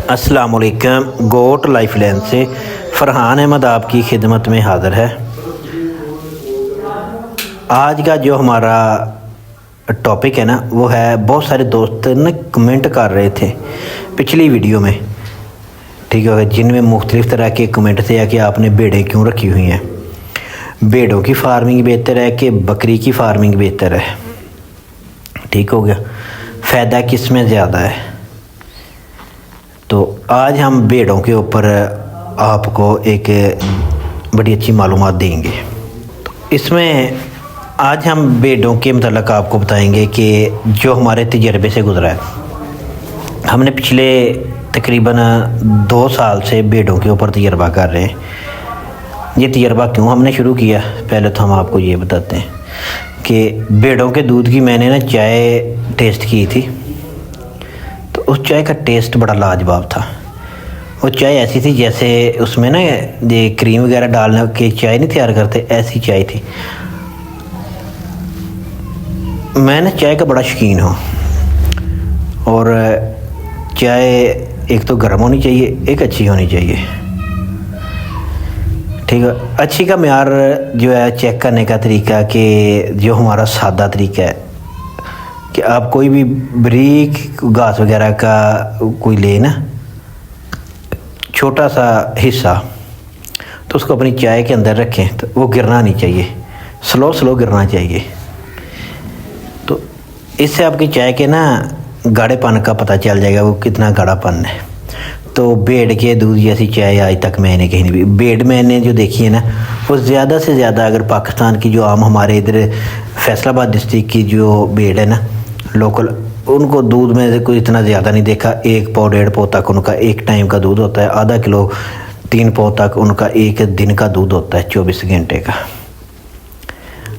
अस्सलाम वालेकुम। गोट life line से फ़रहान अहमद आपकी खिदमत में हाज़िर है। आज का जो हमारा टॉपिक है ना, वो है, बहुत सारे दोस्त ने कमेंट कर रहे थे पिछली वीडियो में, ठीक है, जिनमें मुख्तलिफ़ तरह के कमेंट थे कि आपने भेड़ें क्यों रखी हुई हैं, भेड़ों की फार्मिंग बेहतर है कि बकरी की फार्मिंग बेहतर है, ठीक हो गया, फ़ायदा किस में ज़्यादा है। तो आज हम भेड़ों के ऊपर आपको एक बड़ी अच्छी मालूमात देंगे। तो इसमें आज हम भेड़ों के मतलब आपको बताएंगे कि जो हमारे तजर्बे से गुज़रा है। हमने पिछले तकरीबन 2 साल से भेड़ों के ऊपर तजर्बा कर रहे हैं। ये तजर्बा क्यों हमने शुरू किया, पहले तो हम आपको ये बताते हैं कि भेड़ों के दूध की मैंने ना चाय टेस्ट की थी, तो उस चाय का टेस्ट बड़ा लाजवाब था। वो चाय ऐसी थी जैसे उसमें ना ये क्रीम वगैरह डालने के चाय नहीं तैयार करते, ऐसी चाय थी। मैं ना चाय का बड़ा शौकीन हूँ, और चाय एक तो गर्म होनी चाहिए, एक अच्छी होनी चाहिए, ठीक है। अच्छी का मेयार जो है चेक करने का तरीका कि जो हमारा सादा तरीका है कि आप कोई भी बारीक घास वगैरह का कोई ले ना, छोटा सा हिस्सा, तो उसको अपनी चाय के अंदर रखें, तो वो गिरना नहीं चाहिए, स्लो गिरना चाहिए। तो इससे आपकी चाय के ना गाढ़ेपन का पता चल जाएगा, वो कितना गाढ़ापन है। तो भेड़ के दूध जैसी चाय आज तक मैंने कहीं नहीं पी। भेड़ मैंने जो देखी है ना, वो ज़्यादा से ज़्यादा अगर पाकिस्तान की जो आम हमारे इधर फैसलाबाद डिस्ट्रिक्ट की जो भेड़ है ना लोकल, उनको दूध में से कोई इतना ज़्यादा नहीं देखा। 1 पाव 1.5 पाव तक उनका एक टाइम का दूध होता है, आधा किलो 3 पाव तक उनका एक दिन का दूध होता है 24 घंटे का।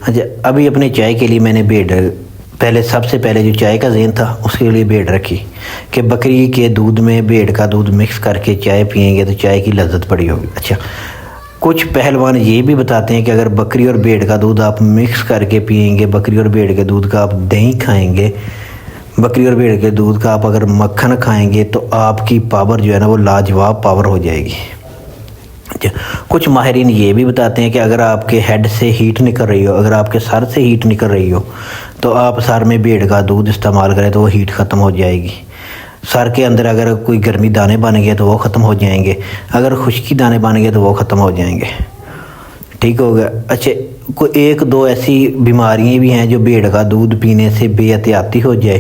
अच्छा, अभी अपने चाय के लिए मैंने भेड़ सबसे पहले जो चाय का ज़हन था उसके लिए भेड़ रखी कि बकरी के दूध में भेड़ का दूध मिक्स करके चाय पियेंगे तो चाय की लज्जत बड़ी होगी। अच्छा, कुछ पहलवान ये भी बताते हैं कि अगर बकरी और भेड़ का दूध आप मिक्स करके पियेंगे, बकरी और भेड़ के दूध का आप दही खाएंगे, बकरी और भेड़ के दूध का आप अगर मक्खन खाएंगे, तो आपकी पावर जो है ना वो लाजवाब पावर हो जाएगी। अच्छा, कुछ माहिरीन ये भी बताते हैं कि अगर आपके हेड से हीट निकल रही हो, अगर आपके सर से हीट निकल रही हो, तो आप सर में भेड़ का दूध इस्तेमाल करें तो वो हीट ख़त्म हो जाएगी। सर के अंदर अगर कोई गर्मी दाने बन गए तो वो ख़त्म हो जाएंगे, अगर खुश्की दाने बन गए तो वो ख़त्म हो जाएंगे, ठीक हो गया। अच्छा, कोई 1-2 ऐसी बीमारियां भी हैं जो भेड़ का दूध पीने से बेहतियाती हो जाए,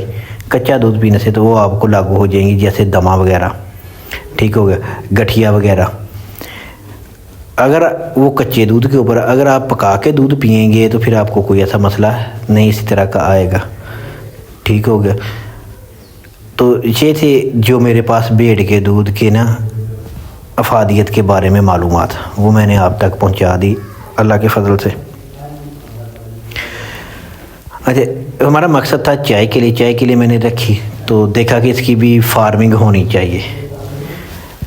कच्चा दूध पीने से, तो वो आपको लागू हो जाएंगी, जैसे दमा वगैरह, ठीक हो गया, गठिया वगैरह। अगर वो कच्चे दूध के ऊपर अगर आप पका के दूध पियेंगे तो फिर आपको कोई ऐसा मसला नहीं इसी तरह का आएगा, ठीक हो गया। तो ये थे जो मेरे पास भेड़ के दूध के ना अफादियत के बारे में मालूमात, वो मैंने आप तक पहुंचा दी अल्लाह के फजल से। अच्छा, हमारा मकसद था चाय के लिए मैंने रखी, तो देखा कि इसकी भी फार्मिंग होनी चाहिए।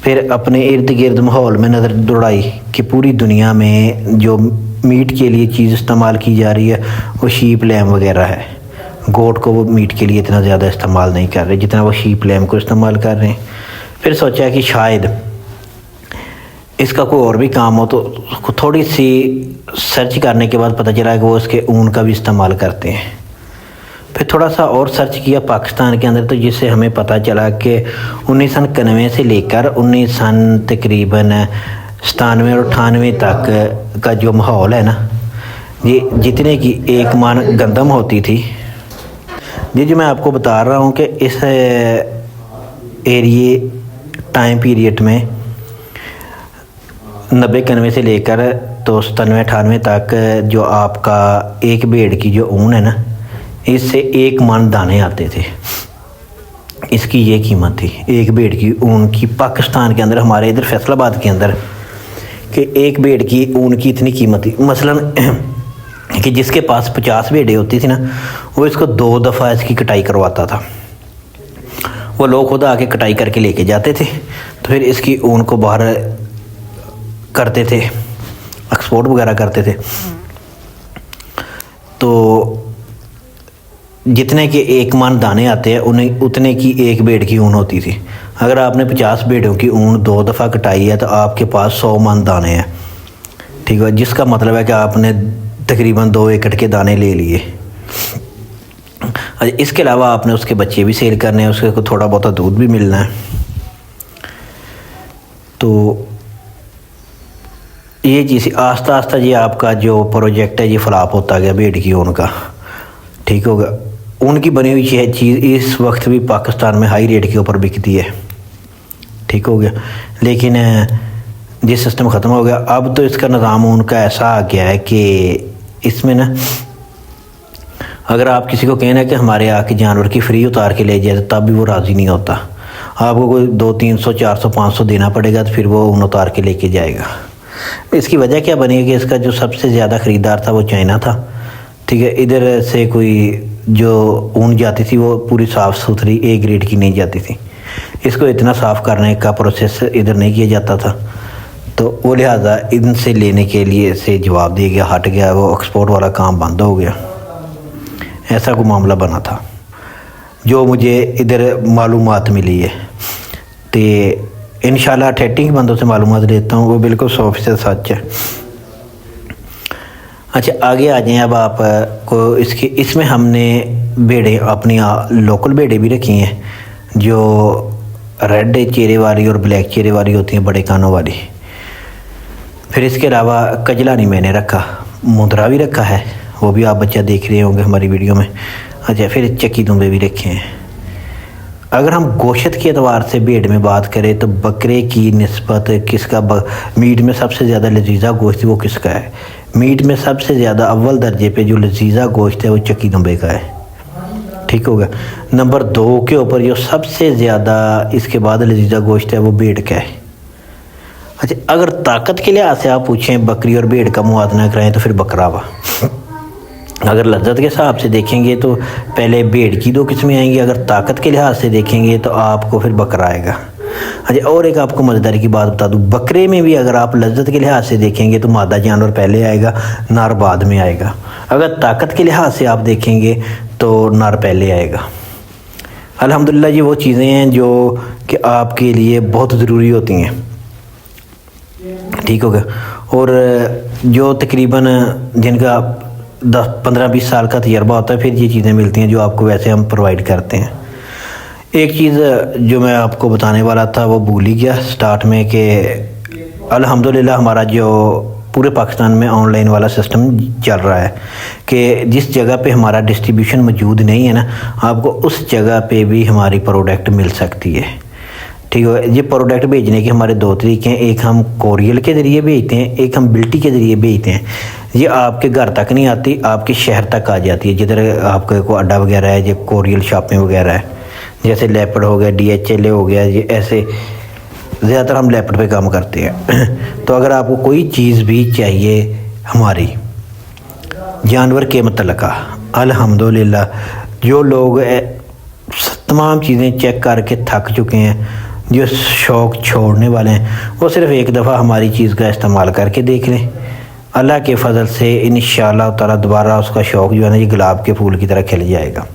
फिर अपने इर्द गिर्द माहौल में नज़र दौड़ाई कि पूरी दुनिया में जो मीट के लिए चीज़ इस्तेमाल की जा रही है वो शीप लैम वगैरह है। गोट को वो मीट के लिए इतना ज़्यादा इस्तेमाल नहीं कर रहे जितना वो शीप लैम को इस्तेमाल कर रहे हैं। फिर सोचा कि शायद इसका कोई और भी काम हो, तो थोड़ी सी सर्च करने के बाद पता चला कि वो इसके ऊन का भी इस्तेमाल करते हैं। फिर थोड़ा सा और सर्च किया पाकिस्तान के अंदर, तो जिससे हमें पता चला कि 1991 से लेकर 19 तकरीबन 97 और 98 तक का जो माहौल है ना, ये जितने की 1 मन गंदम होती थी, ये जो मैं आपको बता रहा हूँ कि इस एरिए टाइम पीरियड में 90-91 से लेकर तो 97-98 तक जो आपका एक भेड़ की जो ऊन है ना, इससे 1 मन दाने आते थे। इसकी ये कीमत थी एक भेड़ की ऊन की पाकिस्तान के अंदर, हमारे इधर फैसलाबाद के अंदर, कि एक भेड़ की ऊन की इतनी कीमत थी। मसलन कि जिसके पास 50 भेड़ें होती थी ना, वो इसको 2 दफ़ा इसकी कटाई करवाता था। वो लोग खुद आके कटाई करके लेके जाते थे, तो फिर इसकी ऊन को बाहर करते थे, एक्सपोर्ट वगैरह करते थे। तो जितने के 1 मन दाने आते हैं उन्हें उतने की एक भेड़ की ऊन होती थी। अगर आपने 50 भेड़ों की ऊन 2 दफ़ा कटाई है तो आपके पास 100 मन दाने हैं, ठीक है, जिसका मतलब है कि आपने तकरीबन 2 एकड़ के दाने ले लिए। अच्छा, इसके अलावा आपने उसके बच्चे भी सेल करने हैं, उसके को थोड़ा बहुत दूध भी मिलना है। तो ये चीज़ आस्ता आस्ता ये आपका जो प्रोजेक्ट है ये फ्लॉप होता गया भेड़ की ऊन का, ठीक होगा। ऊन की बनी हुई चीज़ इस वक्त भी पाकिस्तान में हाई रेट के ऊपर बिकती है, ठीक हो गया। लेकिन ये सिस्टम ख़त्म हो गया। अब तो इसका निज़ाम ऊन का ऐसा आ गया है कि इसमें ना अगर आप किसी को कहना है कि हमारे आके जानवर की फ्री उतार के ले जाए तब भी वो राज़ी नहीं होता। आपको कोई 200, 300, 400, 500 देना पड़ेगा तो फिर वो ऊन उतार के लेके जाएगा। इसकी वजह क्या बनी कि इसका जो सबसे ज़्यादा ख़रीदार था वो चाइना था, ठीक है। इधर से कोई जो ऊन जाती थी वो पूरी साफ़ सुथरी ए ग्रेड की नहीं जाती थी, इसको इतना साफ़ करने का प्रोसेस इधर नहीं किया जाता था, तो वो लिहाजा इनसे लेने के लिए से जवाब दिया गया, हट गया, वो एक्सपोर्ट वाला काम बंद हो गया। ऐसा कोई मामला बना था जो मुझे इधर मालूमात मिली है। तो इंशाल्लाह ठेठी बंदों से मालूमात लेता हूँ, वो बिल्कुल 100% सच है। अच्छा, आगे आ जाएँ। अब आप को इसमें हमने भेड़ें अपनी लोकल भेड़ें भी रखी हैं जो रेड चेहरे वाली और ब्लैक चेहरे वाली होती हैं, बड़े कानों वाली। फिर इसके अलावा कजलानी मैंने रखा, मुंदरा भी रखा है, वो भी आप बच्चा देख रहे होंगे हमारी वीडियो में। अच्छा, फिर चक्की दुम्बे भी रखे हैं। अगर हम गोश्त के अतबार से भेड़ में बात करें तो बकरे की निस्बत किसका मीट में सबसे ज़्यादा लजीज़ा गोश्त वो किसका है? मीट में सबसे ज़्यादा अव्वल दर्जे पे जो लजीज़ा गोश्त है वो चक्की दुम्बे का है, ठीक होगा। नंबर 2 के ऊपर जो सबसे ज़्यादा इसके बाद लजीज़ा गोश्त है वो भेड़ का है। अच्छा, अगर ताकत के लिहाज से आप पूछें बकरी और भेड़ का मुआवजा कराएं तो फिर बकरा वा। अगर लज्जत के हिसाब से देखेंगे तो पहले भेड़ की 2 किस्में आएंगी, अगर ताकत के लिहाज से देखेंगे तो आपको फिर बकरा आएगा। अच्छा, और एक आपको मज़ेदारी की बात बता दूं, बकरे में भी अगर आप लज्जत के लिहाज से देखेंगे तो मादा जानवर पहले आएगा, नर बाद में आएगा। अगर ताकत के लिहाज से आप देखेंगे तो नर पहले आएगा। अल्हम्दुलिल्लाह ये वो चीज़ें हैं जो कि आपके लिए बहुत ज़रूरी होती हैं, ठीक हो गया। और जो तकरीबन जिनका 10-15-20 साल का तजर्बा होता है फिर ये चीज़ें मिलती हैं जो आपको वैसे हम प्रोवाइड करते हैं। एक चीज़ जो मैं आपको बताने वाला था वो भूल ही गया स्टार्ट में कि अल्हम्दुलिल्लाह हमारा जो पूरे पाकिस्तान में ऑनलाइन वाला सिस्टम चल रहा है कि जिस जगह पे हमारा डिस्ट्रीब्यूशन मौजूद नहीं है ना, आपको उस जगह पे भी हमारी प्रोडक्ट मिल सकती है, ठीक है। ये प्रोडक्ट भेजने के हमारे 2 तरीके हैं, एक हम कोरियल के ज़रिए भेजते हैं, एक हम बिल्टी के ज़रिए भेजते हैं। ये आपके घर तक नहीं आती, आपके शहर तक आ जाती है। जिधर आपके को अड्डा वगैरह है, जो कोरियल शॉपिंग वगैरह है, जैसे लेपर्ड हो गया, DHL हो गया, ये ऐसे ज़्यादातर हम लेपर्ड पे काम करते हैं। तो अगर आपको कोई चीज़ भी चाहिए हमारी जानवर के मुतल्लिक़ा, अल्हम्दुलिल्लाह जो लोग तमाम चीज़ें चेक करके थक चुके हैं, जो शौक़ छोड़ने वाले हैं, वो सिर्फ़ एक दफ़ा हमारी चीज़ का इस्तेमाल करके देख लें। अल्लाह के फ़ज़ल से इंशाअल्लाह ताला दोबारा उसका शौक़ जो है ना ये गुलाब के फूल की तरह खिल जाएगा।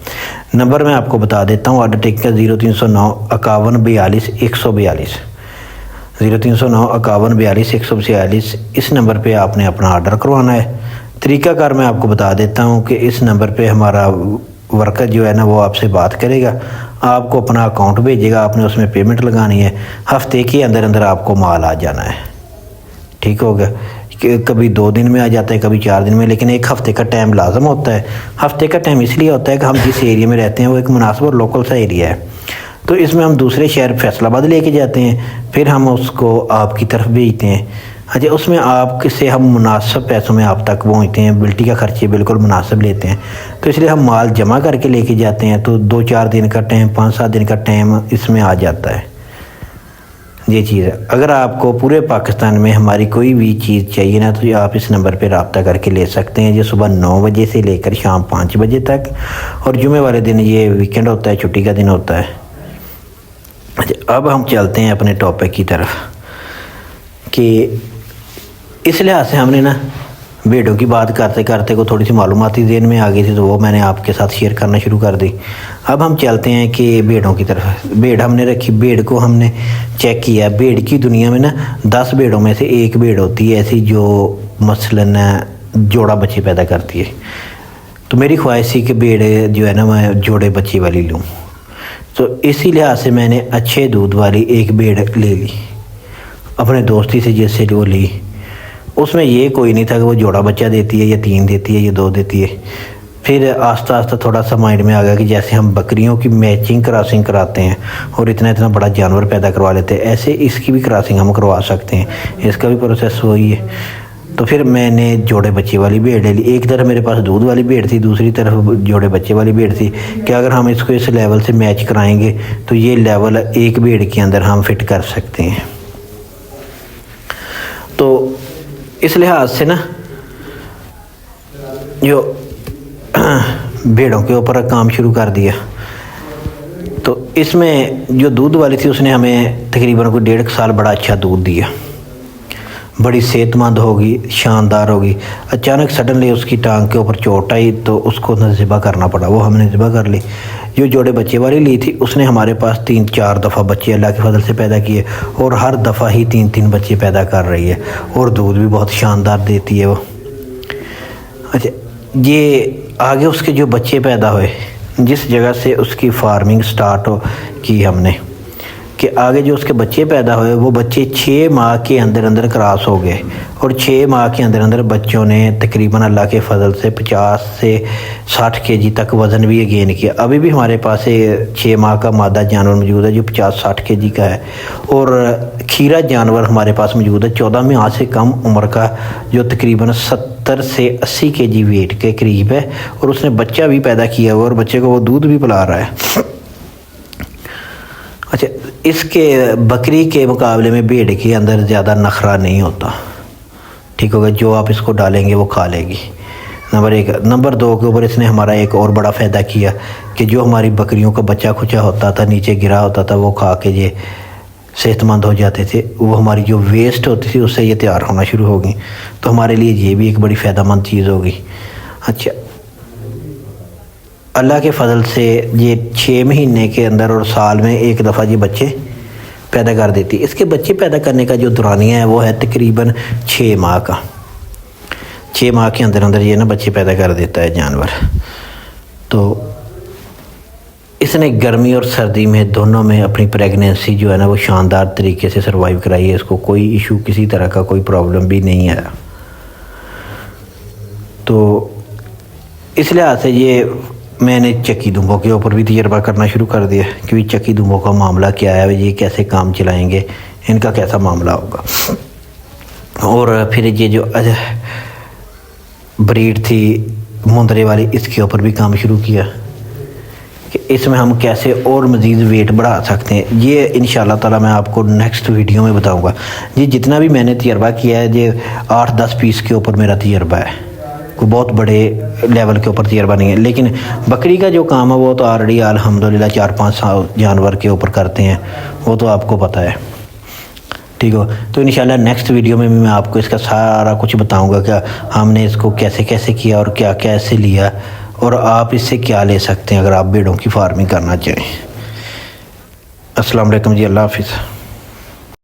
नंबर मैं आपको बता देता हूँ, ऑर्डर टेक का 0309 51 42 142, 0309 51 42 142। इस नंबर पे आपने अपना ऑर्डर करवाना है। तरीक़ाकार मैं आपको बता देता हूँ कि इस नंबर पे हमारा वर्कर जो है ना वो आपसे बात करेगा, आपको अपना अकाउंट भेजेगा, आपने उसमें पेमेंट लगानी है, हफ्ते के अंदर अंदर आपको माल आ जाना है, ठीक होगा। कभी 2 दिन में आ जाता है, कभी 4 दिन में, लेकिन 1 हफ़्ते का टाइम लाजम होता है। हफ्ते का टाइम इसलिए होता है कि हम जिस एरिया में रहते हैं वो एक मुनासिब और लोकल सा एरिया है, तो इसमें हम दूसरे शहर फैसलाबाद लेके जाते हैं, फिर हम उसको आपकी तरफ भेजते हैं। अच्छा, उसमें आपसे हम मुनासिब पैसों में आप तक पहुँचते हैं, बिल्टी का खर्चे बिल्कुल मुनासिब लेते हैं, तो इसलिए हम माल जमा करके लेके जाते हैं। तो 2-4 दिन का टाइम, 5-7 दिन का टाइम इसमें आ जाता है। ये चीज़ है। अगर आपको पूरे पाकिस्तान में हमारी कोई भी चीज़ चाहिए ना तो आप इस नंबर पे रब्ता करके ले सकते हैं, जो सुबह 9 बजे से लेकर शाम 5 बजे तक, और जुमे वाले दिन ये वीकेंड होता है, छुट्टी का दिन होता है। अच्छा, अब हम चलते हैं अपने टॉपिक की तरफ कि इस लिहाज से हमने ना भेड़ों की बात करते करते को थोड़ी सी मालूमाती ज़हन में आ गई थी, तो वो मैंने आपके साथ शेयर करना शुरू कर दी। अब हम चलते हैं कि भेड़ों की तरफ। भेड़ हमने रखी, भेड़ को हमने चेक किया। भेड़ की दुनिया में ना 10 भेड़ों में से एक भेड़ होती है ऐसी जो मसलन जोड़ा बच्चे पैदा करती है। तो मेरी ख्वाहिश थी कि भेड़ जो है ना मैं जोड़े बच्चे वाली लूँ, तो इसी लिहाज से मैंने अच्छे दूध वाली एक भेड़ ले ली अपने दोस्ती से, जैसे वो ली। उसमें ये कोई नहीं था कि वो जोड़ा बच्चा देती है या 3 देती है या 2 देती है। फिर आस्ता आस्ता थोड़ा सा माइंड में आ गया कि जैसे हम बकरियों की मैचिंग क्रॉसिंग कराते हैं और इतना इतना बड़ा जानवर पैदा करवा लेते हैं, ऐसे इसकी भी क्रॉसिंग हम करवा सकते हैं। इसका भी प्रोसेस वही है। तो फिर मैंने जोड़े बच्चे वाली भेड़ ले ली। एक तरफ मेरे पास दूध वाली भेड़ थी, दूसरी तरफ जोड़े बच्चे वाली भेड़ थी कि अगर हम इसको इस लेवल से मैच कराएंगे तो ये लेवल एक भेड़ के अंदर हम फिट कर सकते हैं। तो इस लिहाज से ना जो भेड़ों के ऊपर काम शुरू कर दिया। तो इसमें जो दूध वाली थी उसने हमें तकरीबन कोई 1.5 साल बड़ा अच्छा दूध दिया, बड़ी सेहतमंद होगी, शानदार होगी। अचानक सडनली उसकी टांग के ऊपर चोट आई तो उसको ज़िबा करना पड़ा, वो हमने ज़िबा कर ली। जो जोड़े बच्चे वाली ली थी उसने हमारे पास 3-4 दफ़ा बच्चे अल्लाह के फजल से पैदा किए और हर दफ़ा ही 3-3 बच्चे पैदा कर रही है और दूध भी बहुत शानदार देती है वो। अच्छा, ये आगे उसके जो बच्चे पैदा हुए, जिस जगह से उसकी फार्मिंग स्टार्ट की हमने, कि आगे जो उसके बच्चे पैदा हुए वो बच्चे 6 माह के अंदर अंदर क्रॉस हो गए और 6 माह के अंदर अंदर बच्चों ने तकरीबन अल्लाह के फजल से 50 से 60 kg तक वज़न भी गेन किया। अभी भी हमारे पास 6 माह का मादा जानवर मौजूद है जो 50-60 kg का है और खीरा जानवर हमारे पास मौजूद है 14 माह से कम उम्र का जो तकरीबन 70 से 80 kg वेट के करीब है और उसने बच्चा भी पैदा किया हुआ और बच्चे को वो दूध भी पिला रहा है। अच्छा, इसके बकरी के मुकाबले में भेड़ के अंदर ज़्यादा नखरा नहीं होता, ठीक होगा। जो आप इसको डालेंगे वो खा लेगी, नंबर 1। नंबर 2 के ऊपर इसने हमारा एक और बड़ा फ़ायदा किया कि जो हमारी बकरियों का बच्चा खुचा होता था, नीचे गिरा होता था, वो खा के ये सेहतमंद हो जाते थे। वो हमारी जो वेस्ट होती थी उससे ये तैयार होना शुरू हो गई। तो हमारे लिए ये भी एक बड़ी फ़ायदेमंद चीज़ होगी। अच्छा, अल्लाह के फ़ज़ल से ये 6 महीने के अंदर और साल में एक दफ़ा ये बच्चे पैदा कर देती। इसके बच्चे पैदा करने का जो दौरानिया है वो है तकरीबन 6 माह का। 6 माह के अंदर अंदर ये ना बच्चे पैदा कर देता है जानवर। तो इसने गर्मी और सर्दी में दोनों में अपनी प्रेगनेंसी जो है ना वो शानदार तरीके से सर्वाइव कराई है। इसको कोई इशू, किसी तरह का कोई प्रॉब्लम भी नहीं आया। तो इस लिहाज से ये मैंने चक्की दुम्बों के ऊपर भी तजर्बा करना शुरू कर दिया कि चक्की दुम्बों का मामला क्या है, ये कैसे काम चलाएंगे, इनका कैसा मामला होगा। और फिर ये जो ब्रीड थी मुंदरे वाली, इसके ऊपर भी काम शुरू किया कि इसमें हम कैसे और मज़ीद वेट बढ़ा सकते हैं। ये इंशाल्लाह ताला मैं आपको नेक्स्ट वीडियो में बताऊँगा। ये जितना भी मैंने तजर्बा किया है ये 8-10 पीस के ऊपर मेरा तजर्बा है, कोई बहुत बड़े लेवल के ऊपर तजर्बा नहीं है। लेकिन बकरी का जो काम है वो तो ऑलरेडी अल्हम्दुलिल्लाह 4-5 जानवर के ऊपर करते हैं, वो तो आपको पता है, ठीक हो। तो इंशाल्लाह नेक्स्ट वीडियो में भी मैं आपको इसका सारा कुछ बताऊंगा कि हमने इसको कैसे कैसे किया और क्या कैसे लिया और आप इससे क्या ले सकते हैं अगर आप भेड़ों की फार्मिंग करना चाहें। अस्सलाम वालेकुम जी, अल्लाह हाफिज़।